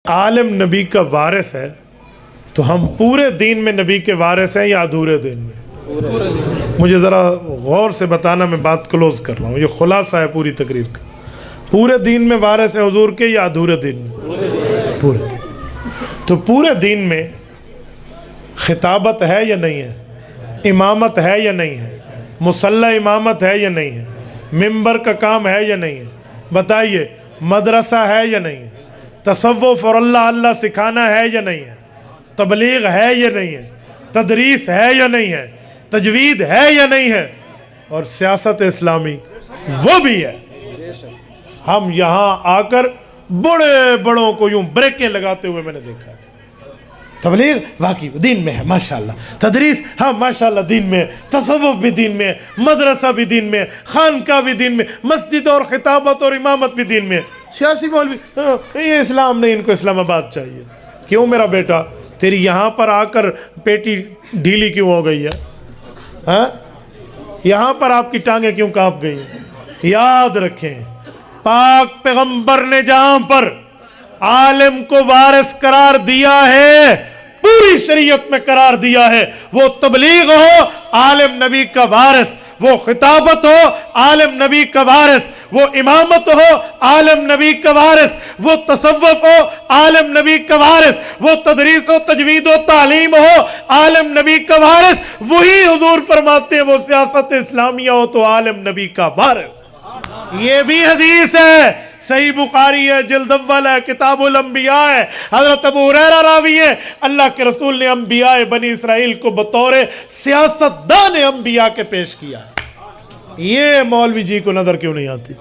عالم نبی کا وارث ہے تو ہم پورے دین میں نبی کے وارث ہیں یا ادھورے دین میں؟ مجھے ذرا غور سے بتانا، میں بات کلوز کر رہا ہوں، یہ خلاصہ ہے پوری تقریر کا۔ پورے دین میں وارث ہیں حضور کے یا ادھورے دین میں؟ پورے دین۔ تو پورے دین میں خطابت ہے یا نہیں ہے؟ امامت ہے یا نہیں ہے؟ مصلی امامت ہے یا نہیں ہے؟ ممبر کا کام ہے یا نہیں ہے؟ بتائیے، مدرسہ ہے یا نہیں ہے؟ تصوف اور اللہ سکھانا ہے یا نہیں ہے؟ تبلیغ ہے یا نہیں ہے؟ تدریس ہے یا نہیں ہے؟ تجوید ہے یا نہیں ہے؟ اور سیاست اسلامی وہ بھی ہے۔ ہم یہاں آ کر بڑے بڑوں کو یوں بریکیں لگاتے ہوئے میں نے دیکھا ہے۔ تبلیغ واقعی دین میں ہے ماشاءاللہ، تدریس ہاں ماشاءاللہ دین میں ہے، تصوف بھی دین میں ہے، مدرسہ بھی دین میں ہے، خانقاہ بھی دین میں، مسجد اور خطابت اور امامت بھی دین میں ہے۔ سیاسی مولوی یہ اسلام نہیں، ان کو اسلام آباد چاہیے۔ کیوں میرا بیٹا تیری یہاں پر آ کر پیٹی ڈھیلی کیوں ہو گئی ہے؟ ہاں یہاں پر آپ کی ٹانگیں کیوں کانپ گئی ہیں؟ یاد رکھیں، پاک پیغمبر نے جہاں پر عالم کو وارث قرار دیا ہے، پوری شریعت میں قرار دیا ہے، وہ تبلیغ ہو عالم نبی کا وارث، وہ خطابت ہو عالم نبی کا وارث، وہ امامت ہو عالم نبی کا وارث، وہ تصوف ہو عالم نبی کا وارث، وہ تدریس و تجوید و تعلیم ہو عالم نبی کا وارث، وہی حضور فرماتے ہیں وہ سیاست اسلامیہ ہو تو عالم نبی کا وارث۔ یہ بھی حدیث ہے، صحیح بخاری ہے، جلد اول ہے، کتاب الانبیاء ہے، حضرت ابو ہریرہ راوی ہے۔ اللہ کے رسول نے انبیاء بنی اسرائیل کو بطور سیاستدان انبیاء کے پیش کیا ہے۔ یہ مولوی جی کو نظر کیوں نہیں آتی؟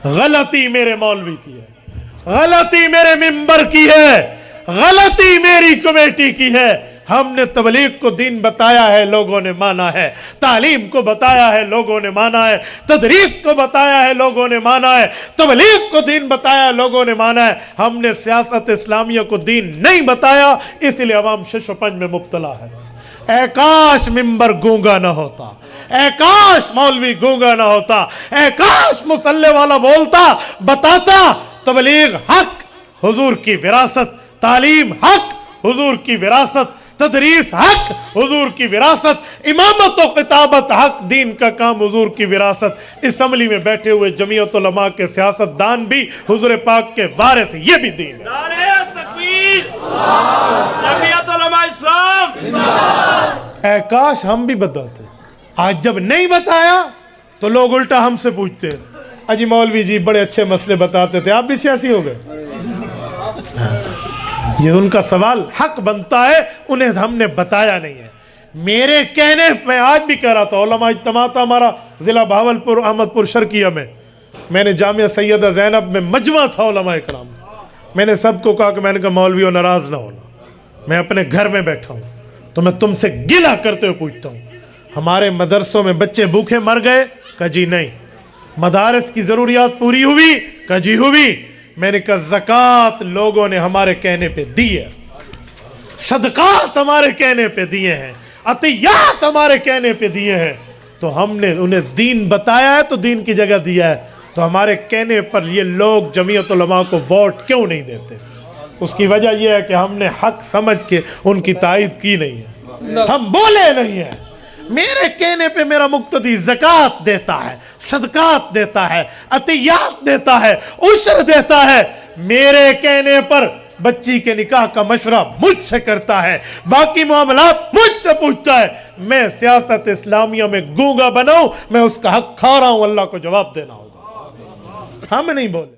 غلطی میرے مولوی کی ہے، غلطی میرے ممبر کی ہے، غلطی میری کمیٹی کی ہے۔ ہم نے تبلیغ کو دین بتایا ہے، لوگوں نے مانا ہے، تعلیم کو بتایا ہے، لوگوں نے مانا ہے، تدریس کو بتایا ہے، لوگوں نے مانا ہے، تبلیغ کو دین بتایا ہے، لوگوں نے مانا ہے۔ ہم نے سیاست اسلامیہ کو دین نہیں بتایا، اس لیے عوام شش و پنج میں مبتلا ہے۔ اے کاش ممبر گونگا نہ ہوتا، اے کاش مولوی گونگا نہ ہوتا، اے کاش مصلی والا بولتا، بتاتا تبلیغ حق، حضور کی وراثت، تعلیم حق، حضور کی وراثت، تدریس حق، حضور کی وراثت، امامت و خطابت حق، دین کا کام حضور کی وراثت۔ اسمبلی میں بیٹھے ہوئے جمعیت علماء کے سیاست دان بھی حضور پاک کے وارث، یہ بھی دین ہے۔ نعرہ تکبیر، جمعیت علماء اسلام۔ اے کاش ہم بھی بتاتے، آج جب نہیں بتایا تو لوگ الٹا ہم سے پوچھتے ہیں، اجی مولوی جی بڑے اچھے مسئلے بتاتے تھے، آپ بھی سیاسی ہو گئے۔ یہ ان کا سوال حق بنتا ہے، انہیں ہم نے بتایا نہیں ہے۔ میرے کہنے میں آج بھی کہہ رہا تھا، علماء اجتماع تھا ہمارا ضلع بہاولپور احمد پور شرقیہ میں نے جامعہ سیدہ زینب میں مجمع تھا علماء کرام، میں نے سب کو کہا کہ میں نے کہا مولویوں ناراض نہ ہونا، میں اپنے گھر میں بیٹھا ہوں تو میں تم سے گلہ کرتے ہوئے پوچھتا ہوں، ہمارے مدرسوں میں بچے بھوکے مر گئے؟ کہا جی نہیں۔ مدارس کی ضروریات پوری ہوئی؟ کہا جی ہوئی۔ میں نے کہا زکوٰۃ لوگوں نے ہمارے کہنے پہ دی ہے، صدقات ہمارے کہنے پہ دیے ہیں، عطیات ہمارے کہنے پہ دیے ہیں، تو ہم نے انہیں دین بتایا ہے تو دین کی جگہ دیا ہے، تو ہمارے کہنے پر یہ لوگ جمعیت علماء کو ووٹ کیوں نہیں دیتے؟ اس کی وجہ یہ ہے کہ ہم نے حق سمجھ کے ان کی تائید کی نہیں ہے، ہم بولے نہیں ہیں۔ میرے کہنے پہ میرا مقتدی زکوٰۃ دیتا ہے، صدقات دیتا ہے، عطیات دیتا ہے، عشر دیتا ہے، میرے کہنے پر بچی کے نکاح کا مشورہ مجھ سے کرتا ہے، باقی معاملات مجھ سے پوچھتا ہے۔ میں سیاست اسلامیہ میں گونگا بناؤں، میں اس کا حق کھا رہا ہوں، اللہ کو جواب دینا ہوگا۔ ہم نہیں بولے۔